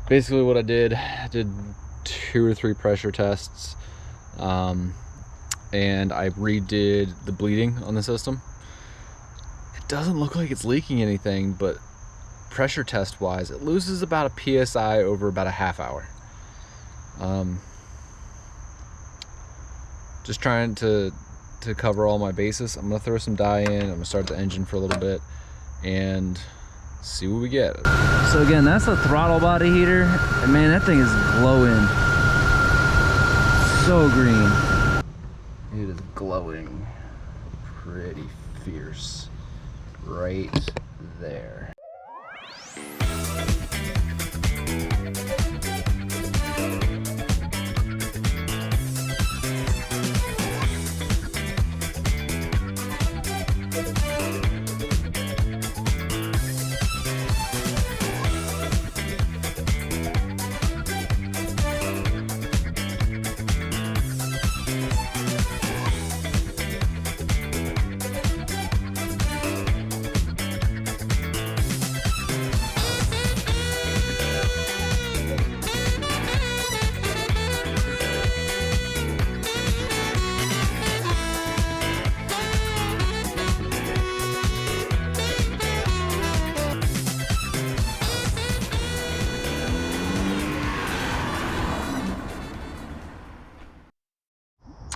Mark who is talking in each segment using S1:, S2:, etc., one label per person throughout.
S1: basically what I did 2 or 3 pressure tests, and I redid the bleeding on the system. It doesn't look like it's leaking anything, but pressure test wise, it loses about a PSI over about a half hour. Just trying to cover all my bases. I'm gonna throw some dye in, I'm gonna start the engine for a little bit and see what we get.
S2: So again, that's a throttle body heater, and man, that thing is glowing. So green. It is glowing pretty fierce right there.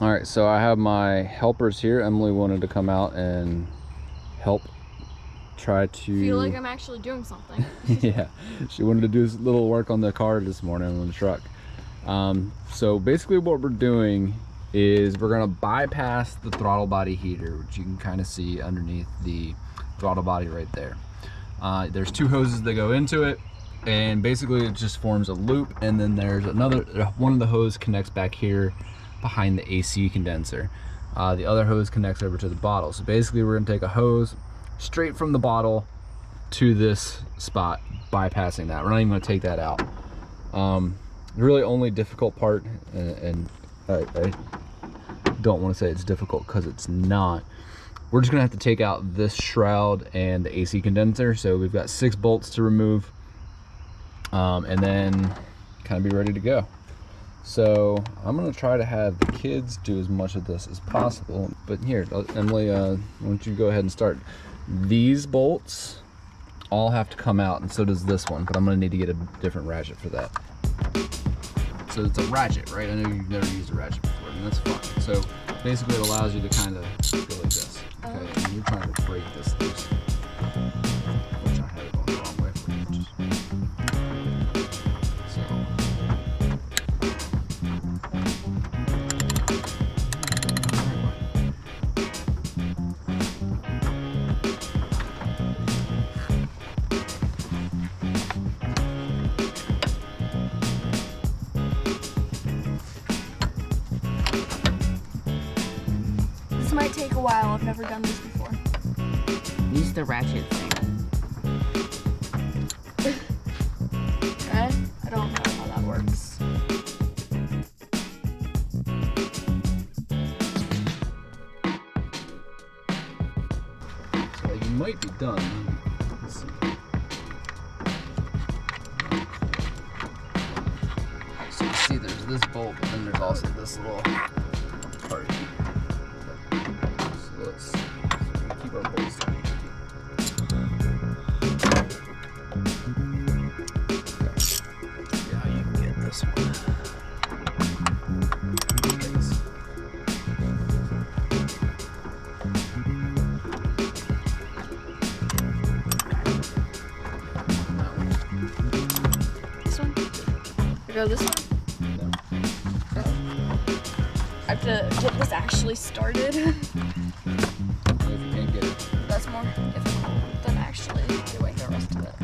S2: All right, so I have my helpers here. Emily wanted to come out and help try to
S3: feel like I'm actually doing something.
S1: yeah, she wanted to do a little work on the car this morning on the truck. So basically what we're doing is we're gonna bypass the throttle body heater, which you can kind of see underneath the throttle body right there. There's 2 hoses that go into it, and basically it just forms a loop, and then there's another one of the hose connects back here behind the AC condenser. The other hose connects over to the bottle. So basically we're gonna take a hose straight from the bottle to this spot, bypassing that. We're not even gonna take that out. The really only difficult part, and I don't want to say it's difficult because it's not, we're just gonna have to take out this shroud and the AC condenser. So we've got 6 bolts to remove, and then kind of be ready to go. So I'm gonna try to have the kids do as much of this as possible. But here, Emily, why don't you go ahead and start. These bolts all have to come out, and so does this one, but I'm gonna need to get a different ratchet for that. So it's a ratchet, right? I know you've never used a ratchet before, and that's fine. So basically it allows you to kind of go like this, okay? And you're trying to break this loose. Which I had it going the wrong way for you.
S3: This might take a while. I've never done this before.
S4: Use the ratchet thing.
S3: Okay? I don't know how that works.
S1: So you might be done. Let's see. So you see there's this bolt, but then there's also this little part. So let's keep our bolts tight. Yeah, you can get this one.
S3: This one? I go this one?
S1: No.
S3: I have to get this actually started.
S1: If you can't get it.
S3: That's more difficult than actually doing the rest of it.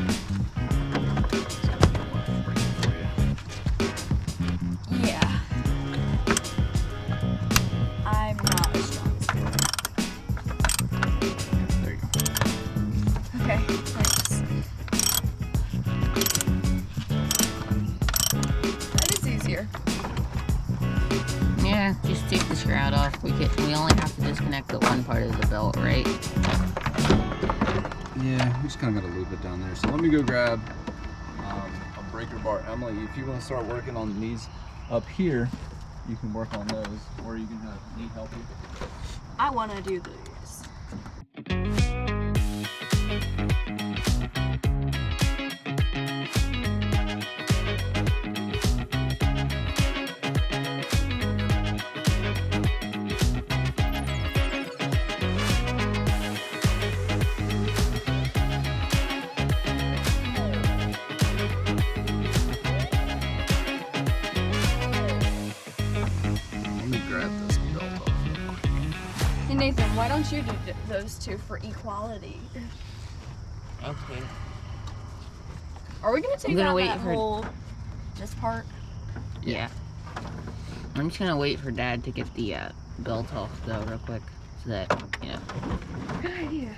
S3: Yeah. I'm not as strong as you.
S1: There you go.
S3: Okay, thanks. That is easier.
S4: Yeah, just take the shroud off. We only have to disconnect the one part of the belt, right?
S1: Yeah, we just kind of got to loop it down there. So let me go grab a breaker bar. Emily, if you want to start working on these up here, you can work on those, or you can have me help you.
S3: I want to do these.
S1: Let me grab this belt off real quick.
S3: Hey Nathan, why don't you do those two for equality?
S4: Okay.
S3: Are we gonna take
S4: I'm gonna
S3: out
S4: wait
S3: that
S4: for-
S3: whole this part?
S4: Yeah. I'm just gonna wait for Dad to get the belt off though, real quick, so that you know.
S3: Good idea.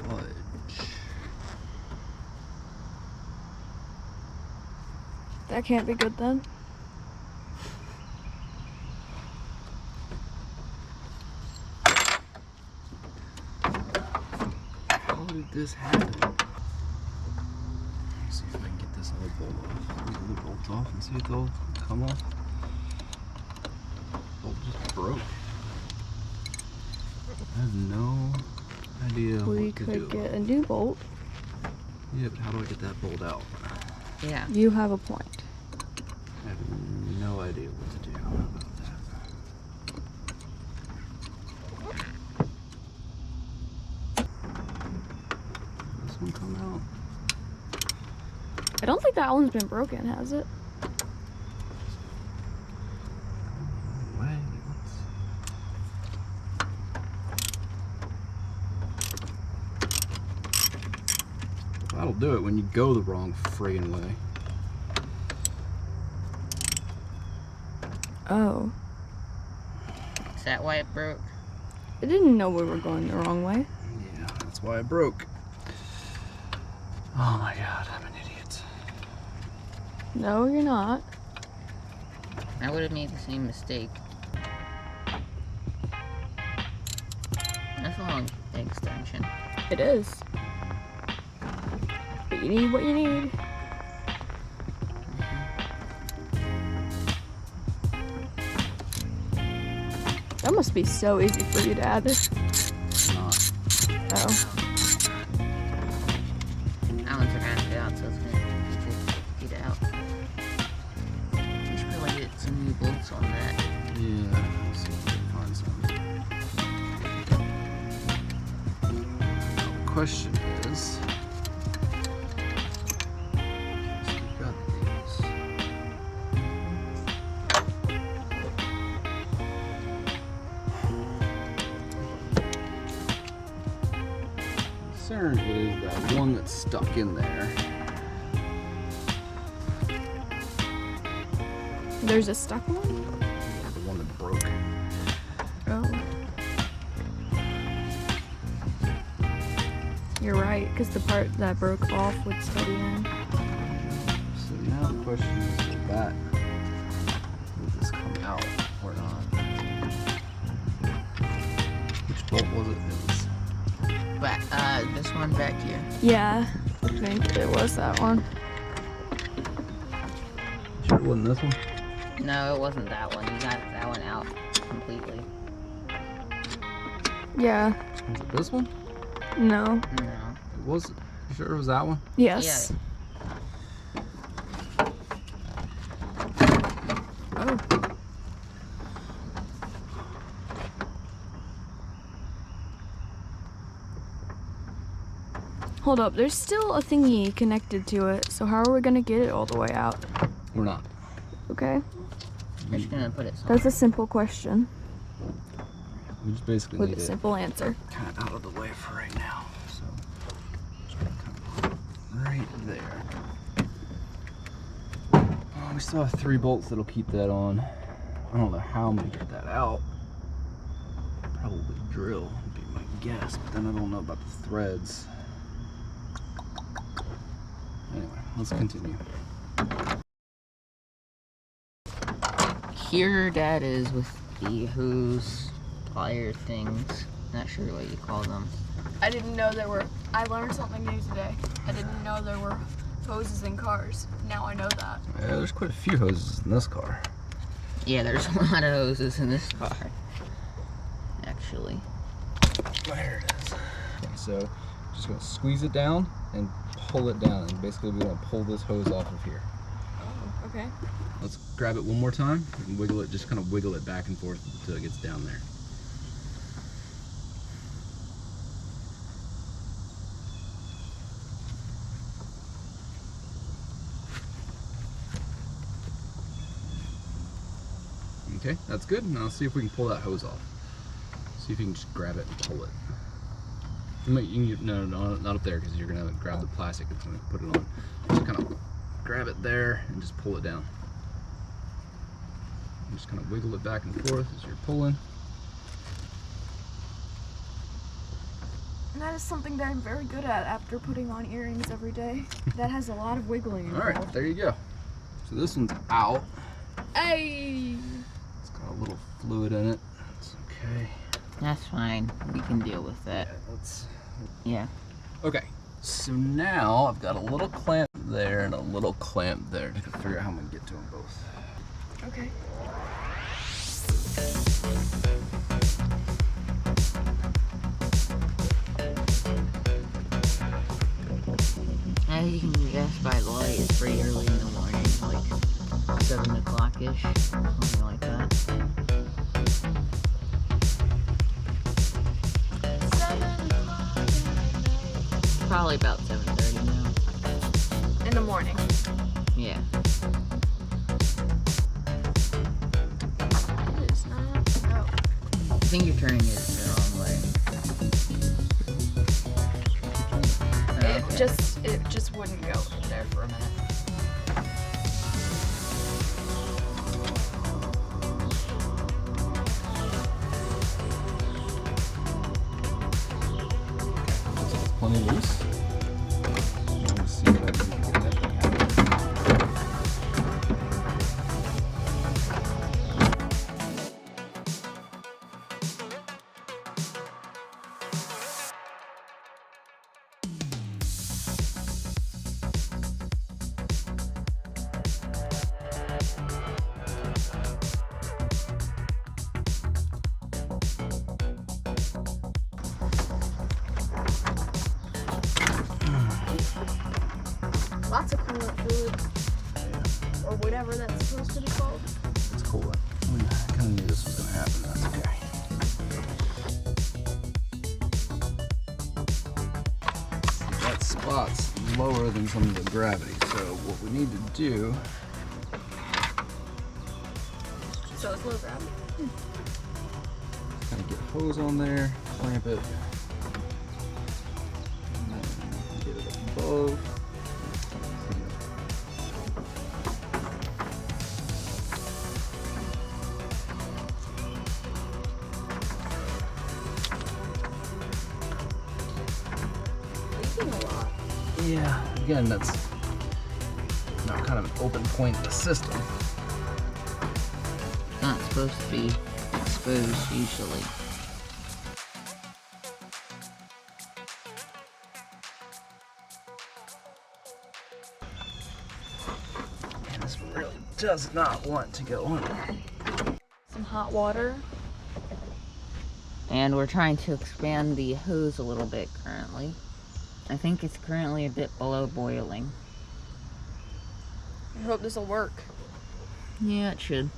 S1: Fudge.
S3: That can't be good then.
S1: How did this happen? Let's see if I can get this other bolt off. These other bolts off and see if they'll come off. Bolt just broke. I have no idea
S3: We
S1: what to do.
S3: could get a new bolt.
S1: Yeah, but how do I get that bolt out?
S4: Yeah.
S3: You have a point.
S1: I have no idea what to do about that. This one come out?
S3: I don't think that one's been broken, has it?
S1: No way. That'll do it when you go the wrong friggin' way.
S3: Oh.
S4: Is that why it broke?
S3: I didn't know we were going the wrong way.
S1: Yeah, that's why it broke. Oh my god, I'm an idiot.
S3: No, you're not.
S4: I would have made the same mistake. That's a long extension.
S3: It is. But you need what you need. That must be so easy for you to add this.
S1: It's not.
S3: Oh.
S4: That one's around it out, so it's gonna get it out. We should probably get some new bolts on that.
S1: Yeah, let's see if we can find some. Now, the question is, so we've got these. Concern is that one that's stuck in there.
S3: There's a stuck one?
S1: Yeah, the one that broke.
S3: Oh. You're right, because the part that broke off would steady in.
S1: So now the question is, will that, will this come out or not? Which bolt was it? It was,
S4: But this one back here.
S3: Yeah, I think it was that one.
S1: sure it wasn't this one?
S4: No, it wasn't that one. You got that one out completely.
S3: Yeah.
S1: Was it this one?
S3: No.
S4: No.
S1: It was, you sure it was that one?
S3: Yes. Oh. Hold up, there's still a thingy connected to it, so how are we gonna get it all the way out?
S1: We're not.
S3: Okay,
S4: We're just gonna put it somewhere.
S3: that's a simple question.
S1: We just basically
S3: with
S1: need
S3: a
S1: it
S3: simple answer.
S1: kind of out of the way for right now. So just gonna kind of put it right there. Oh, we still have 3 bolts that'll keep that on. I don't know how I'm gonna get that out. Probably drill would be my guess, but then I don't know about the threads. Anyway, let's continue.
S4: Here Dad is with the hose plier things. Not sure what you call them.
S3: I didn't know there were. I learned something new today. I didn't know there were hoses in cars. Now I know that.
S1: Yeah, there's quite a few hoses in this car.
S4: Yeah, there's a lot of hoses in this car. Actually.
S1: There it is. Okay, so just gonna squeeze it down and pull it down, and basically we want to pull this hose off of here.
S3: Oh, okay.
S1: Let's grab it one more time and wiggle it, just kind of wiggle it back and forth until it gets down there. Okay, that's good. Now let's see if we can pull that hose off. See if you can just grab it and pull it. No, not up there, because you're gonna grab the plastic and put it on. Just kind of grab it there and just pull it down. And just kind of wiggle it back and forth as you're pulling.
S3: And that is something that I'm very good at after putting on earrings every day. That has a lot of wiggling
S1: All
S3: involved.
S1: right, there you go. So this one's out.
S3: Hey!
S1: It's got a little fluid in it. It's okay.
S4: That's fine. We can deal with that. Yeah.
S1: Okay, so now I've got a little clamp there and a little clamp there to figure out how I'm gonna get to them both.
S3: Okay.
S4: As you can guess by the light, it's pretty early in the morning, like 7 o'clock-ish, something like that.
S3: 7 o'clock.
S4: Probably about 7:30 now.
S3: In the morning.
S4: Yeah.
S3: It is not. Oh.
S4: I think you're turning it the wrong way.
S3: It just wouldn't go there for a minute.
S1: Plenty loose. Let's see if I can get that thing out.
S3: Lots of coolant fluid. Or whatever that's supposed to be called.
S1: It's cool. I kind of knew this was going to happen. That's okay. That spot's lower than some of the gravity, so what we need to do,
S3: So it's low gravity.
S1: kind of get a hose on there, clamp it, and then get it above.
S3: Leaking a lot.
S1: Yeah, again, that's not kind of an open point in the system.
S4: Not supposed to be exposed usually.
S1: Man, this really does not want to go on.
S3: Some hot water.
S4: And we're trying to expand the hose a little bit currently. I think it's currently a bit below boiling.
S3: I hope this will work.
S4: Yeah, it should.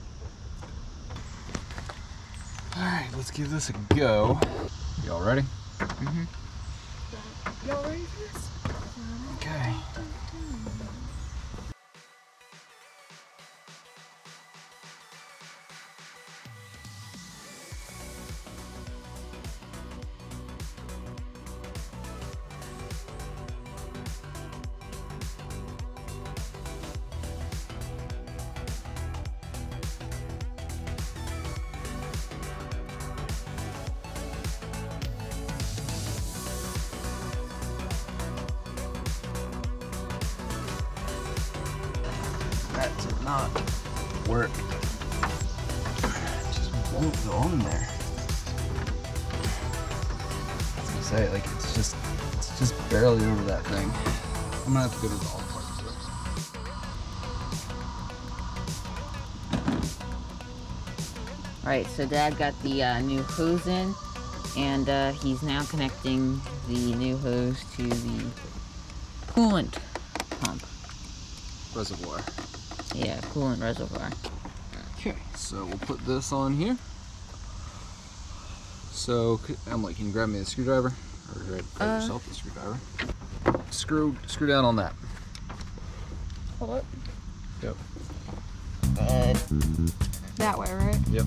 S1: Alright, let's give this a go. Y'all ready?
S4: Mm-hmm.
S3: Y'all ready for this?
S1: Okay. that to not work. It just won't go on there. I was gonna say, like, it's just barely over that thing. I'm gonna have to go to the all parts.
S4: Alright, so Dad got the new hose in, and he's now connecting the new hose to the coolant pump.
S1: Reservoir.
S4: Yeah, coolant reservoir.
S1: Okay, so we'll put this on here. So, Emily, can you grab me the screwdriver? Or grab yourself the screwdriver. Screw down on that.
S3: Hold up.
S1: Yep.
S3: That way, right?
S1: Yep.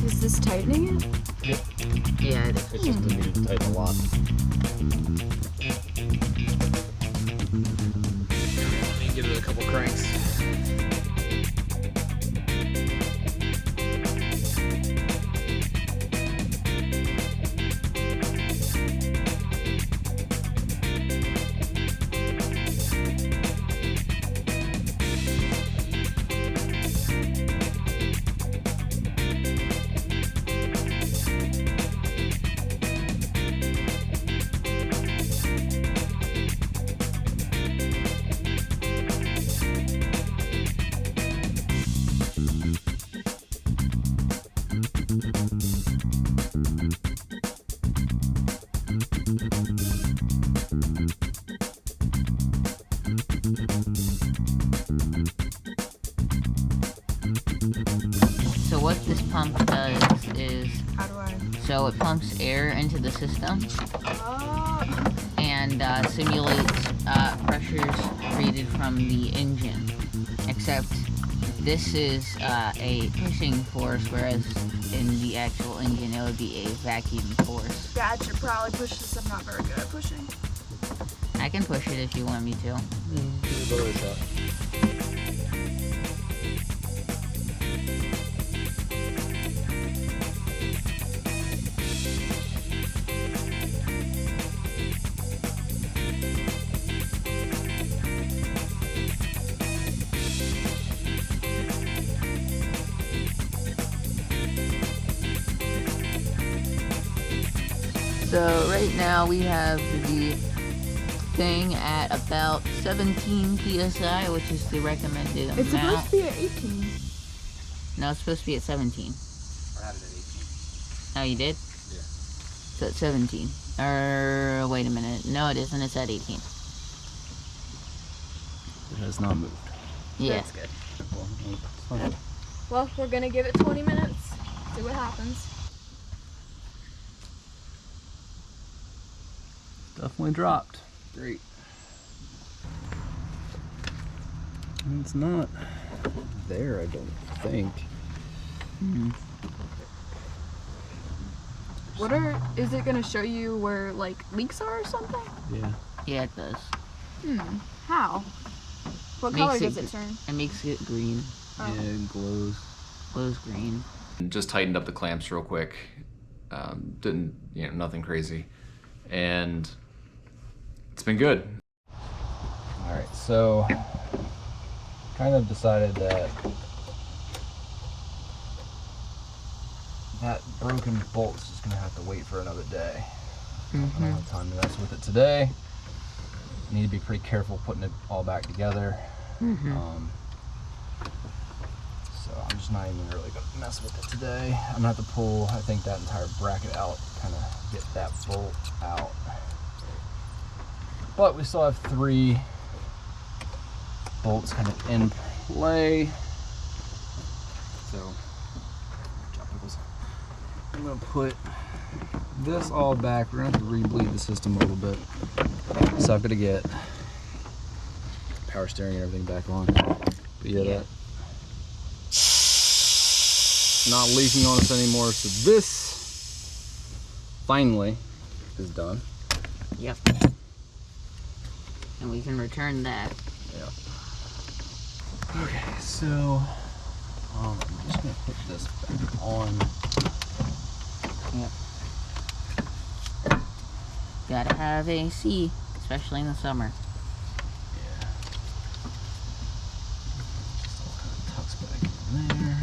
S3: Is this tightening it?
S1: Yep.
S4: Yeah, it is.
S1: It's just gonna be tight a lot. Let me give it a couple cranks.
S4: So what this pump does is,
S3: How do I?
S4: so it pumps air into the system
S3: Oh.
S4: and simulates pressures created from the engine. Except this is a pushing force, whereas in the actual engine it would be a vacuum force.
S3: Dad should probably push this. I'm not very good at pushing.
S4: I can push it if you want me to.
S1: Give it a shot.
S4: So right now we have the thing at about 17 psi, which is the recommended amount.
S3: It's supposed to be at 18.
S4: No, it's supposed to be at 17.
S1: I had it at 18.
S4: Oh, you did?
S1: Yeah.
S4: So it's 17. Wait a minute. No, it isn't. It's at 18.
S1: It has not moved.
S4: Yeah.
S3: That's good. Well, we're gonna give it 20 minutes. See what happens.
S1: Definitely dropped. Great. It's not there, I don't think.
S3: Is it gonna show you where like leaks are or something?
S1: Yeah.
S4: Yeah, it does.
S3: How? What
S4: Makes
S3: color
S4: it
S3: does it turn?
S4: It makes it green.
S3: Oh.
S1: Yeah, it glows.
S4: Glows green.
S2: Just tightened up the clamps real quick. Didn't, nothing crazy. And it's been good.
S1: All right, so kind of decided that that broken bolt's just gonna have to wait for another day. I don't have time to mess with it today. Need to be pretty careful putting it all back together. So I'm just not even really gonna mess with it today. I'm gonna have to pull, I think, that entire bracket out, kind of get that bolt out. But we still have 3 bolts kind of in play. So, I'm gonna put this all back. We're gonna have to re-bleed the system a little bit. So I've got to get power steering and everything back on. But yeah, that's not leaking on us anymore. So this finally
S2: is done.
S4: Yep. And we can return that.
S2: Yeah. Okay, so I'm just gonna put this back on.
S4: Yep. Gotta have AC, especially in the summer.
S2: Yeah. Just all kind of tucks back in there.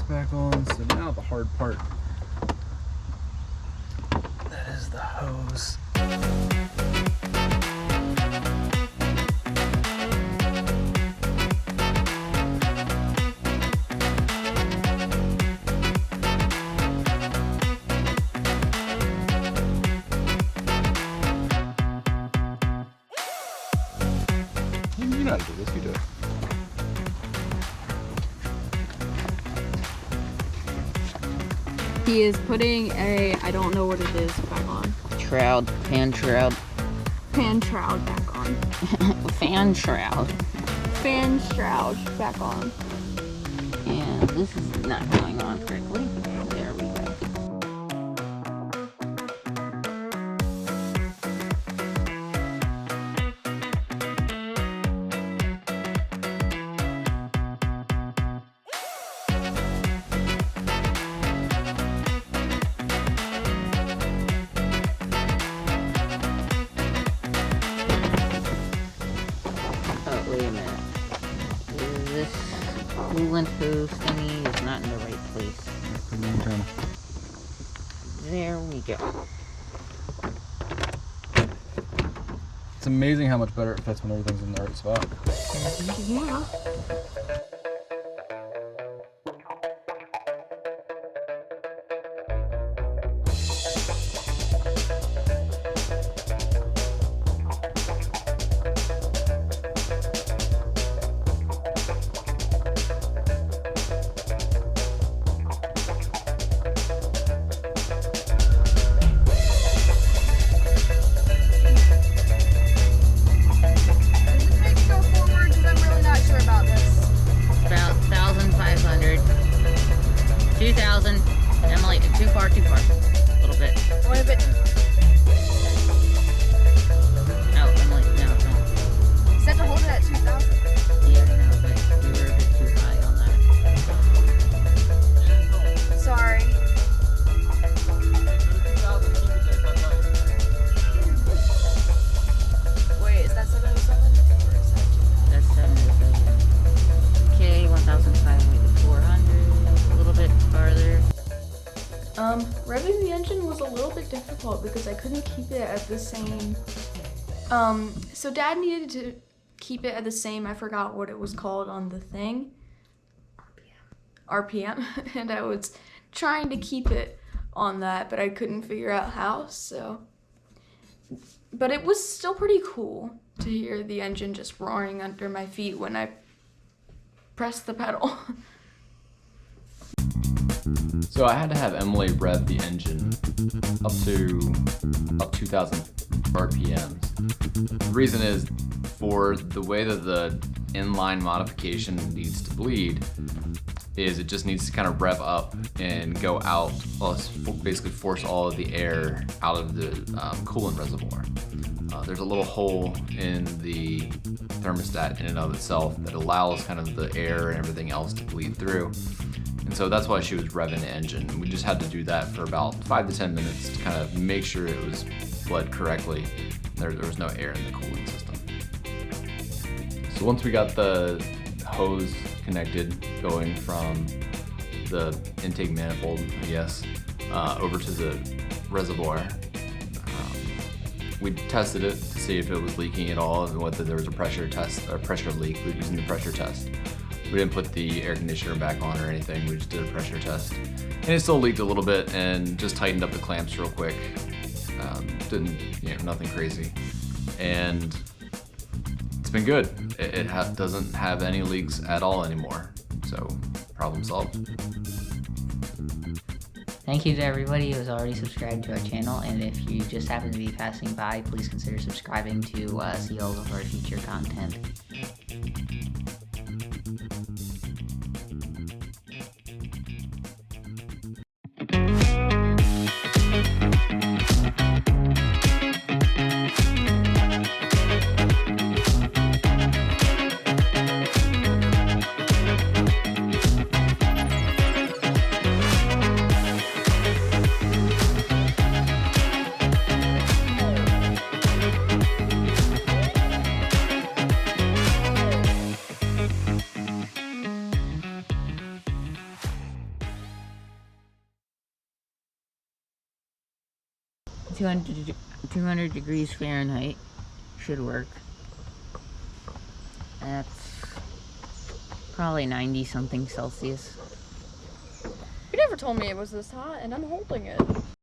S2: Back on. So now the hard part. That is the hose. You know how to do this, you do it.
S3: He is putting I don't know what it is, back on.
S4: Shroud, fan shroud.
S3: Fan shroud back on.
S4: Fan shroud.
S3: Fan shroud back on.
S4: And this is not going on correctly. There we go. Oh, wait a minute. This coolant hose thingy is not in the right place. There we go.
S2: It's amazing how much better it fits when everything's in the right spot.
S3: Yeah.
S4: Too far. A little bit.
S3: What a bit.
S4: Oh, Emily, no.
S3: Set to hold it at 2,000.
S4: Yeah, no, but we were a bit too high on that.
S3: Sorry. Wait, is that 707?
S4: That's 707. Okay, 1,500 to 400. A little bit farther.
S3: Revving the engine was a little bit difficult because I couldn't keep it at the same, so Dad needed to keep it at the same, I forgot what it was called on the thing. RPM. And I was trying to keep it on that, but I couldn't figure out how, so. But it was still pretty cool to hear the engine just roaring under my feet when I pressed the pedal.
S1: So I had to have Emily rev the engine up to 2,000 RPMs. The reason is for the way that the inline modification needs to bleed is it just needs to kind of rev up and go out, plus basically force all of the air out of the coolant reservoir. There's a little hole in the thermostat in and of itself that allows kind of the air and everything else to bleed through. And so that's why she was revving the engine. We just had to do that for about 5 to 10 minutes to kind of make sure it was bled correctly. There was no air in the cooling system. So once we got the hose connected, going from the intake manifold, I guess, over to the reservoir, we tested it to see if it was leaking at all and whether there was a pressure test, a pressure leak. We were using the pressure test. We didn't put the air conditioner back on or anything. We just did a pressure test, and it still leaked a little bit, and just tightened up the clamps real quick. Didn't, nothing crazy, and it's been good. It doesn't have any leaks at all anymore. So problem solved.
S4: Thank you to everybody who has already subscribed to our channel, and if you just happen to be passing by, please consider subscribing to see all of our future content. $200 degrees Fahrenheit should work. That's probably 90 something Celsius.
S3: You never told me it was this hot, and I'm holding it.